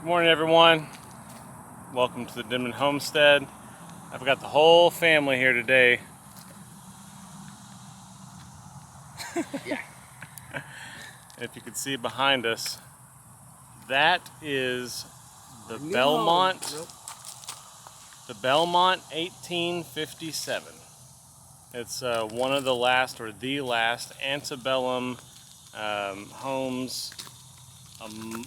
Morning, everyone. Welcome to the Denman Homestead. I've got the whole family here today. Yeah. If you can see behind us, that is the New Belmont. home. Nope. The Belmont 1857. It's one of the last, or the last, antebellum homes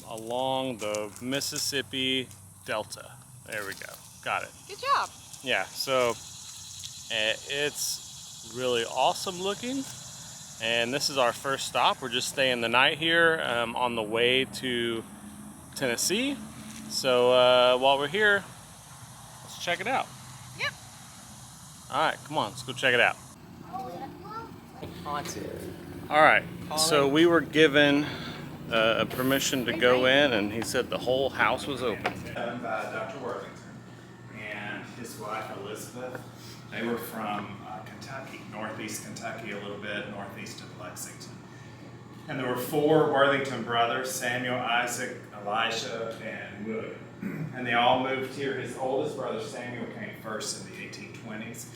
along the Mississippi Delta. There we go. Got it. Good job. Yeah, so it's really awesome looking. And this is our first stop. We're just staying the night here on the way to Tennessee. So while we're here, let's check it out. Yep. All right, come on, let's go check it out. Haunted. All right, so we were given permission to go in, and he said the whole house was open. By Dr. Worthington and his wife Elizabeth. They were from Kentucky, northeast Kentucky, a little bit northeast of Lexington. And there were four Worthington brothers: Samuel, Isaac, Elijah, and William. And they all moved here. His oldest brother Samuel came first in the 1820s.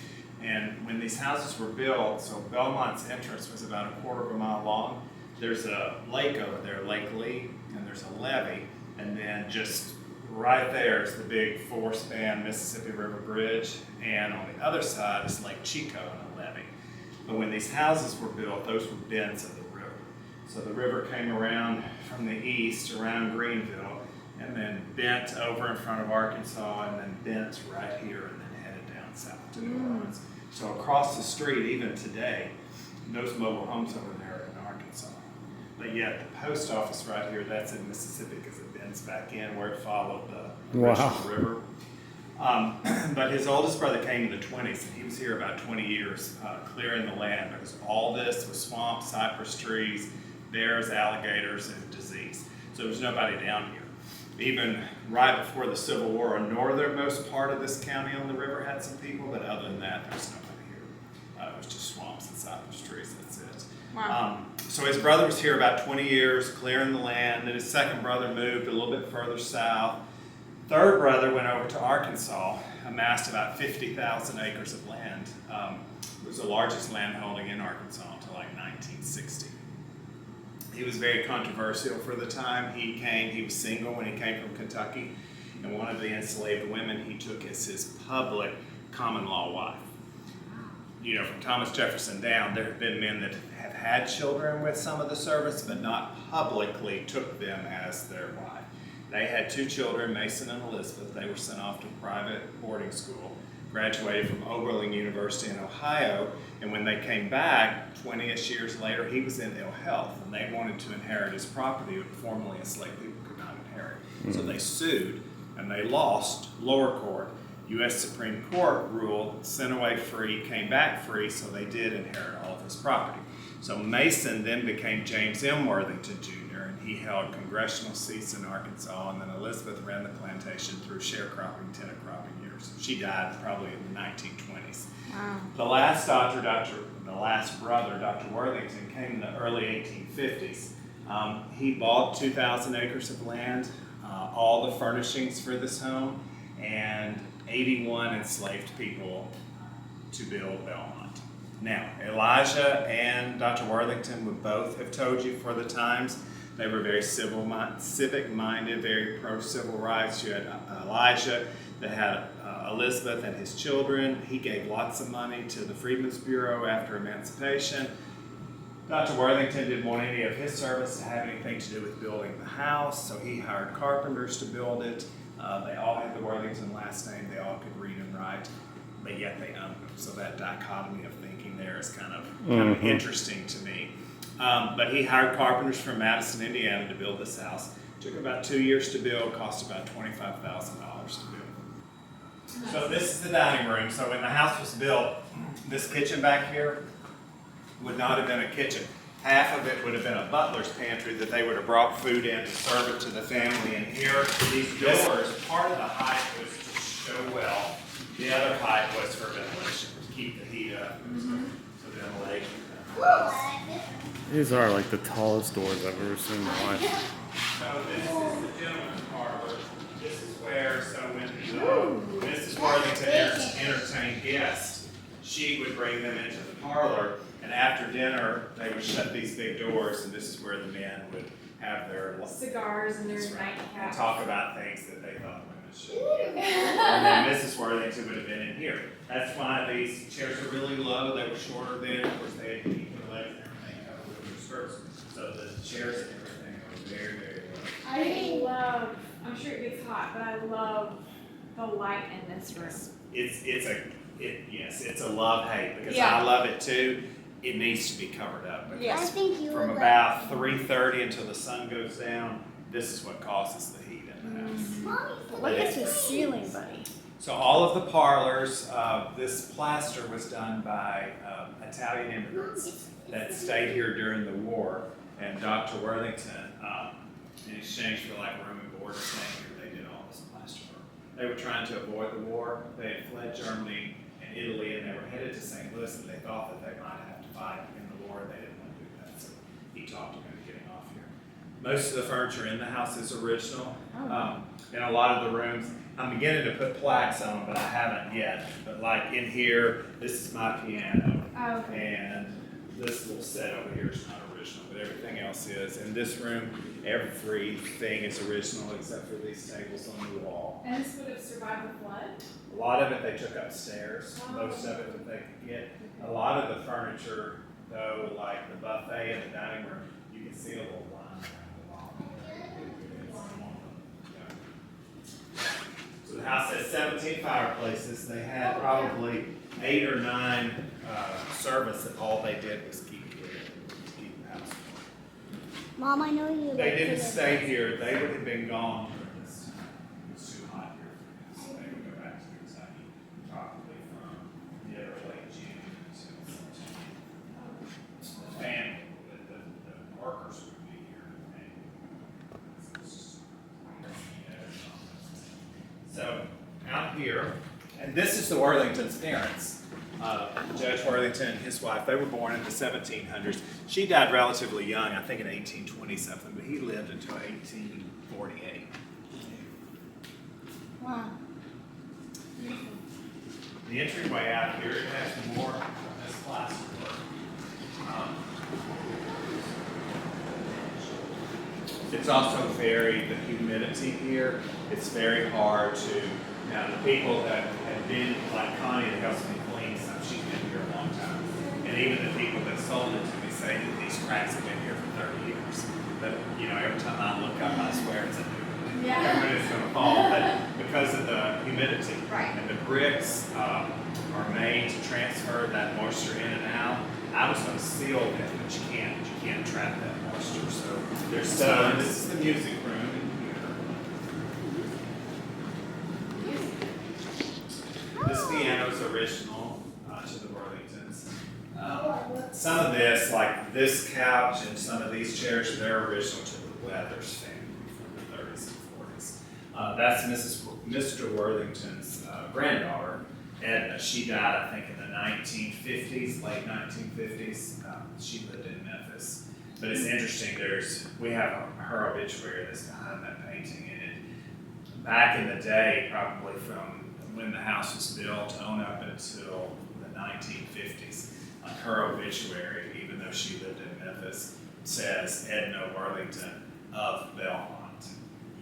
And when these houses were built, so Belmont's entrance was about a quarter of a mile long. There's a lake over there, Lake Lee, and there's a levee, and then just right there is the big four-span Mississippi River Bridge, and on the other side is Lake Chico and a levee. But when these houses were built, those were bends of the river. So the river came around from the east, around Greenville, and then bent over in front of Arkansas, and then bent right here, and then headed down south to New Orleans. So across the street, even today, those mobile homes over there are in Arkansas. But yet the post office right here, that's in Mississippi because it bends back in where it followed the original river. But his oldest brother came in the 20s, and he was here about 20 years clearing the land because all this was swamp, cypress trees, bears, alligators, and disease. So there was nobody down here. Even right before the Civil War, a northernmost part of this county on the river had some people, but other than that, there's nobody here. It was just swamps and cypress trees, that's it. Wow. So his brother was here about 20 years, clearing the land. Then his second brother moved a little bit further south. Third brother went over to Arkansas, amassed about 50,000 acres of land. It was the largest landholding in Arkansas until like 1960. He was very controversial for the time. He was single when he came from Kentucky, and one of the enslaved women he took as his public common law wife. You know, from Thomas Jefferson down, there have been men that have had children with some of the servants, but not publicly took them as their wife. They had two children, Mason and Elizabeth. They were sent off to private boarding school, graduated from Oberlin University in Ohio, and when they came back 20-ish years later, he was in ill health, and they wanted to inherit his property that formerly enslaved people could not inherit. So they sued, and they lost lower court. U.S. Supreme Court ruled, sent away free, came back free, so they did inherit all of his property. So Mason then became James M. Worthington Jr., and he held congressional seats in Arkansas, and then Elizabeth ran the plantation through sharecropping, tenant cropping years. She died probably in the 1920s. Wow. The last brother, Dr. Worthington, came in the early 1850s. He bought 2,000 acres of land, all the furnishings for this home, and 81 enslaved people to build Belmont. Now, Elijah and Dr. Worthington would both have told you for the times they were very civic-minded, very pro-civil rights. You had Elijah that had Elizabeth and his children. He gave lots of money to the Freedmen's Bureau after emancipation. Dr. Worthington didn't want any of his servants to have anything to do with building the house, so he hired carpenters to build it. They all had the Worthington last name. They all could read and write, but yet they owned them. So that dichotomy of thinking there is kind of interesting to me. But he hired carpenters from Madison, Indiana to build this house. Took about 2 years to build, cost about $25,000 to build. So this is the dining room. So when the house was built, this kitchen back here would not have been a kitchen. Half of it would have been a butler's pantry that they would have brought food in to serve it to the family. And here, these doors, part of the height was to show well. The other height was for ventilation, to keep the heat up. So ventilation. These are like the tallest doors I've ever seen in my life. So this is the gentleman's parlor. she would bring them into the parlor, and after dinner, they would shut these big doors, and this is where the men would have their Cigars and their That's right. nightcaps. And talk about things that they thought women should do. And then Mrs. Worthington would have been in here. That's why these chairs are really low. They were shorter then. Of course, they had to keep their legs and everything covered with their skirts. So the chairs and everything were very, very low. I love, I'm sure it gets hot, but I love the light in this room. It's a love-hate because Yeah. I love it too. It needs to be covered up. Because Yes. from about 3:30 until the sun goes down, this is what causes the heat in the house. Look at the ceiling, buddy. So all of the parlors, this plaster was done by Italian immigrants that stayed here during the war, and Dr. Worthington, in exchange for like room and board staying here, they did all this plaster work. They were trying to avoid the war. They had fled Germany and Italy, and they were headed to St. Louis, and they thought that they might have to fight in the war. They didn't want to do that, so he talked them into getting off here. Most of the furniture in the house is original. In a lot of the rooms, I'm beginning to put plaques on them, but I haven't yet. But like in here, this is my piano, and this little set over here is not original, but everything else is. In this room, everything is original except for these tables on the wall. And this would have survived the flood? A lot of it they took upstairs, most of it that they could get. A lot of the furniture, though, like the buffet and the dining room, you can see a little line around the bottom. So the house has 17 fireplaces. They had probably 8 or 9 servants that all they did was keep the house warm. Mom, I know you. They didn't stay here. They would have been gone during this time. It was too hot here for this. They would go back to Kentucky, probably from mid or late June until September. The family, the workers would be here. So out here, and this is the Worthington's parents. Judge Worthington and his wife, they were born in the 1700s. She died relatively young, I think in 1820 something, but he lived until 1848. Wow. The entryway out here, it has more of this plaster work. It's also the humidity here, it's very hard to, now the people that have been, like Connie that helps me clean stuff, she's been here a long time. And even the people that sold it to me say that these cracks have been here for 30 years. But, every time I look up, I swear it's a new one. Yeah. Every minute it's gonna fall, but because of the humidity. Right. And the bricks are made to transfer that moisture in and out. I was gonna seal it, but you can't trap that moisture. So there's stone. This is the music room in here. This piano is original to the Worthingtons. Some of this, like this couch and some of these chairs, they're original to the Weathers family from the 30s and 40s. That's Mr. Worthington's granddaughter, Edna. She died, I think, in the 1950s, late 1950s. She lived in Memphis. But it's interesting, we have her obituary that's behind that painting, and back in the day, probably from when the house was built on up until the 1950s, her obituary, even though she lived in Memphis, says Edna Worthington of Belmont,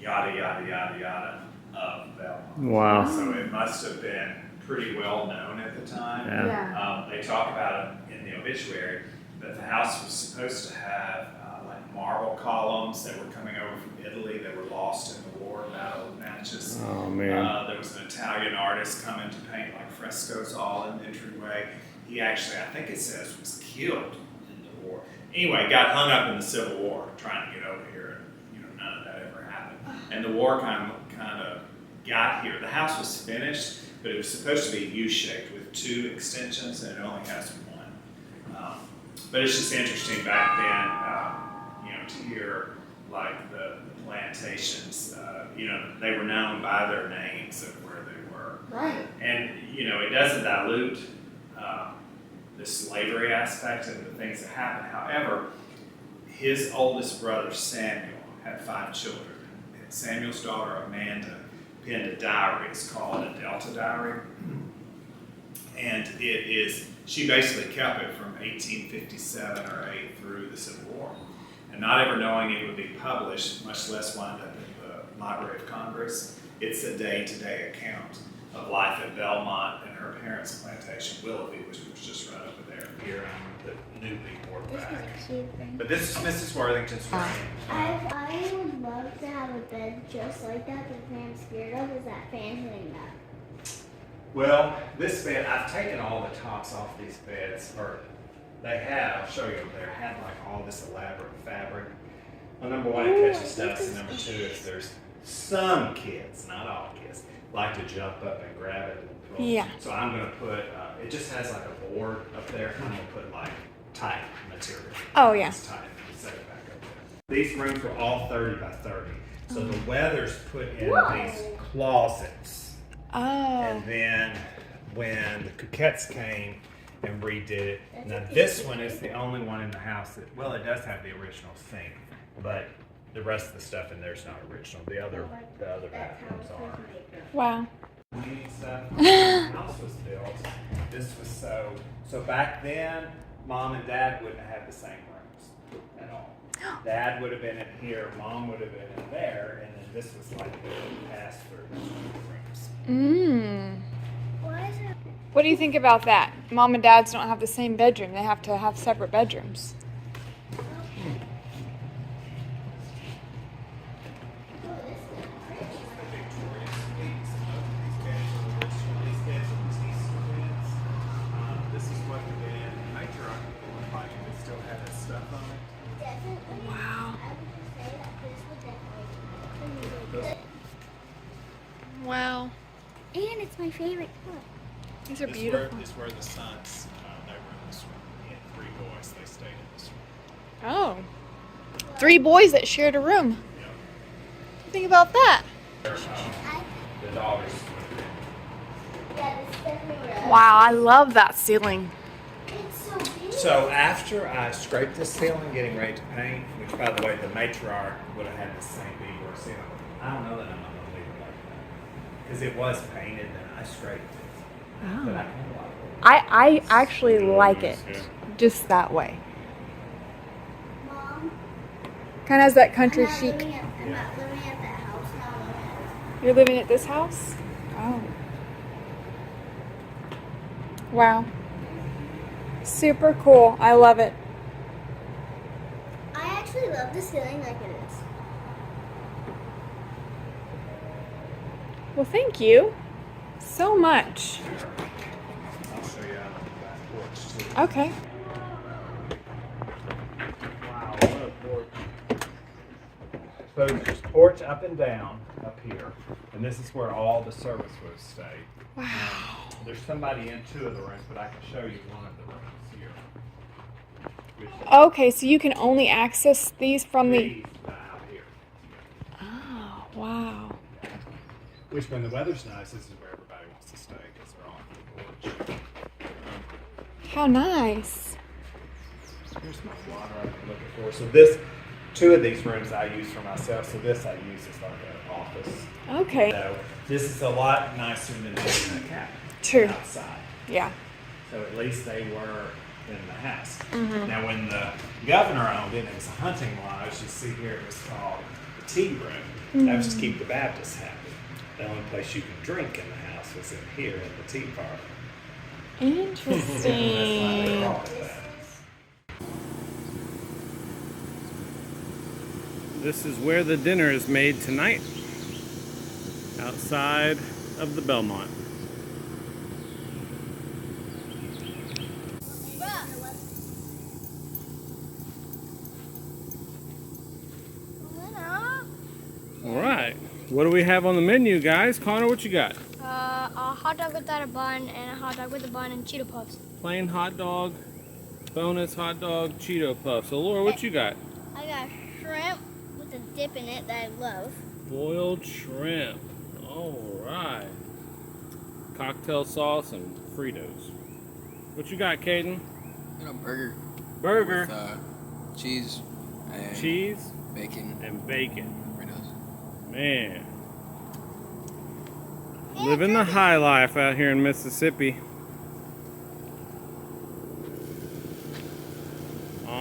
yada, yada, yada, yada, of Belmont. Wow. So it must have been pretty well known at the time. Yeah. They talk about it in the obituary, that the house was supposed to have like marble columns that were coming over from Italy that were lost in the war, Battle of Natchez. Oh, man. There was an Italian artist coming to paint like frescoes all in the entryway. He actually, I think it says, was killed in the war. Anyway, got hung up in the Civil War trying to get over here, and none of that ever happened. And the war kind of got here. The house was finished, but it was supposed to be U-shaped with 2 extensions, and it only has 1. But it's just interesting back then, to hear like the plantations, they were known by their names of where they were. Right. And, it doesn't dilute the slavery aspect and the things that happened. However, his oldest brother, Samuel, had 5 children. And Samuel's daughter, Amanda, penned a diary. It's called a Delta Diary. And it is, she basically kept it from 1857 or 8 through the Civil War. And not ever knowing it would be published, much less wind up in the Library of Congress, it's a day-to-day account of life at Belmont and her parents' plantation, Willoughby, which was just right over there. Here I'm the new board back. But this is Mrs. Worthington's room. I would love to have a bed just like that. The thing I'm scared of is that fan hitting that. Well, this bed, I've taken all the tops off these beds, or they had, I'll show you over there, had like all this elaborate fabric. Well, number one, it catches dust, and number two is there's some kids, not all kids, like to jump up and grab it and throw it. Yeah. So I'm gonna put, it just has like a board up there, I'm gonna put like tight material. Oh, yeah. It's tight, set it back up there. These rooms were all 30 by 30. So the weathers put in these closets. Oh. And then when the Coquettes came and redid it, now this one is the only one in the house that, well, it does have the original sink, but the rest of the stuff in there is not original. The other bathrooms are. Wow. Cleaning stuff. When the house was built, this was so back then, Mom and Dad wouldn't have the same rooms at all. Dad would have been in here, Mom would have been in there, and then this was like the pass-through rooms. Mmm. Why is it? What do you think about that? Mom and Dad's don't have the same bedroom. They have to have separate bedrooms. This is what the bed matriarch would look like if it still had that stuff on it. Definitely. Wow. I would just say that this would definitely be Wow. And it's my favorite color. These are beautiful. This is where the sons, they were in this room. He had 3 boys, they stayed in this room. Oh. 3 boys that shared a room. Yeah. What do you think about that? The daughters. Yeah, this is definitely red. Wow, I love that ceiling. It's so big. So after I scraped this ceiling, getting ready to paint, which by the way, the matriarch would have had the same Igor ceiling. I don't know that I'm not going to leave it like that. Because it was painted and I scraped it. But I kind of like it. I actually like it just that way. Mom, Kind of has that country I'm not chic. living at that house now. You're living at this house? Oh. Wow. Super cool. I love it. I actually love the ceiling like it is. Well, thank you so much. I'll show you out on the back porch too. Okay. Wow, what a porch. So there's porch up and down up here. And this is where all the service would stay. Wow. There's somebody in 2 of the rooms, but I can show you one of the rooms here. Okay, so you can only access these from the... These out here. Oh, wow. Which, when the weather's nice, this is where everybody wants to stay because they're on the porch. How nice. Here's my water I've been looking for. So this, 2 of these rooms I use for myself. So this I use as like an office. Okay. So this is a lot nicer than being in a cabin. True. Outside. Yeah. So at least they were in the house. Mm-hmm. Now when the governor owned it, it was a hunting lodge. You see here it was called the tea room. That was to keep the Baptists happy. The only place you could drink in the house was in here in the tea parlor. That's why they Interesting. called it that. This is where the dinner is made tonight, outside of the Belmont. All right, what do we have on the menu, guys? Connor, what you got? A hot dog without a bun and a hot dog with a bun and Cheeto Puffs. Plain hot dog, bonus hot dog, Cheeto Puff. So Laura, what you got? I got shrimp with a dip in it that I love. Boiled shrimp. All right. Cocktail sauce and Fritos. What you got, Caden? You know, burger Burger, with cheese and cheese, bacon, and bacon. Fritos. Man. Living the high life out here in Mississippi.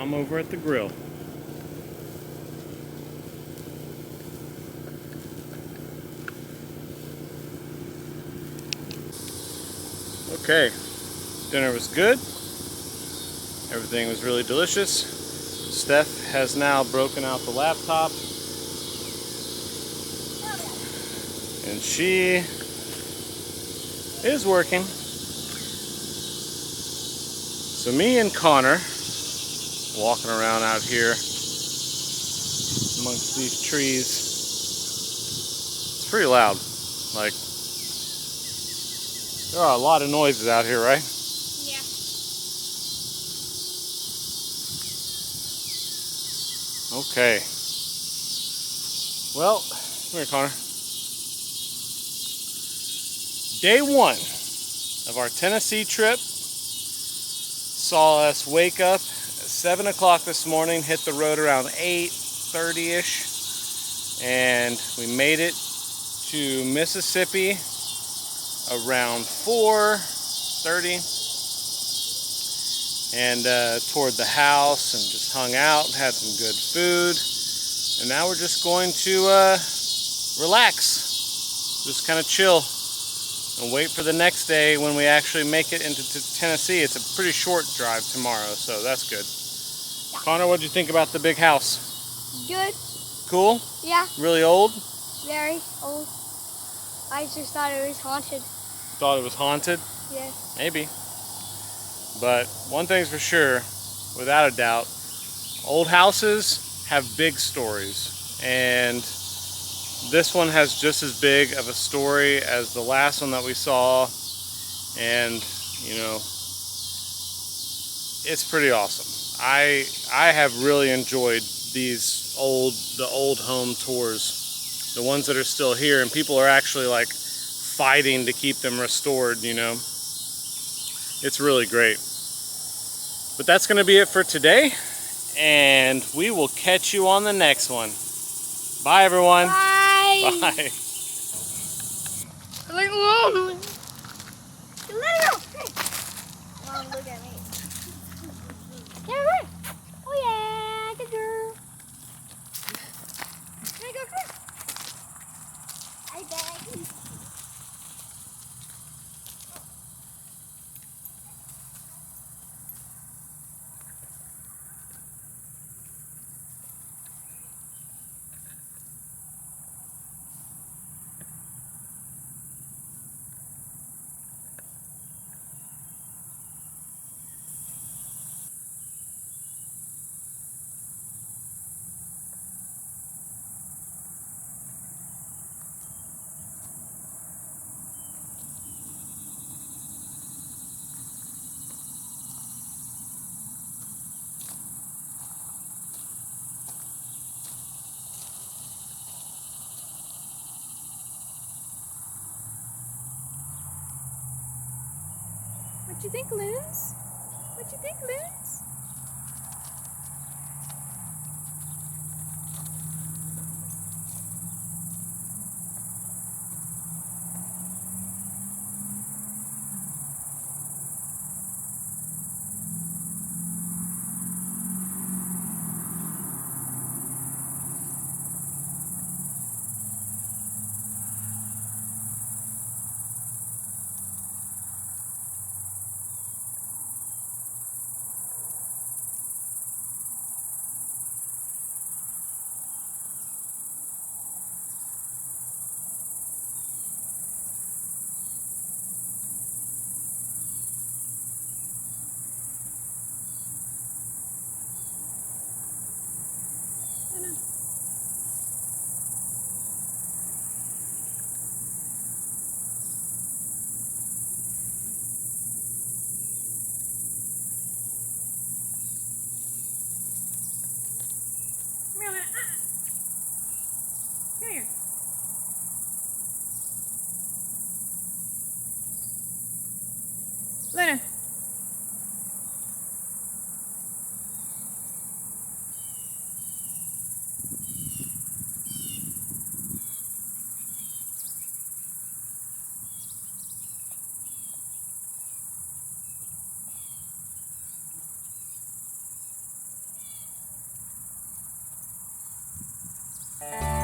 Mom over at the grill. Okay, dinner was good. Everything was really delicious. Steph has now broken out the laptop. And she is working. So me and Connor walking around out here amongst these trees. It's pretty loud. Like, there are a lot of noises out here, right? Yeah. Okay. Well, come here, Connor. Day 1 of our Tennessee trip saw us wake up at 7 o'clock this morning, hit the road around 8:30-ish, and we made it to Mississippi around 4:30, and toured the house and just hung out, had some good food, and now we're just going to relax, just kind of chill and wait for the next day when we actually make it into Tennessee. It's a pretty short drive tomorrow, so that's good. Yeah. Connor, what did you think about the big house? Good. Cool? Yeah. Really old? Very old. I just thought it was haunted. Thought it was haunted? Yeah. Maybe. But one thing's for sure, without a doubt, old houses have big stories. And this one has just as big of a story as the last one that we saw. And, you know, it's pretty awesome. I have really enjoyed the old home tours, the ones that are still here, and people are actually like fighting to keep them restored, you know. It's really great. But that's going to be it for today, and we will catch you on the next one. Bye, everyone. Bye. Bye. Let it go. Hey. Mom, look at me. Get it right. Oh yeah, good girl. Here you go, come here. I bet I can. What you think, Loons? What you think, Loons? Luna. Bye.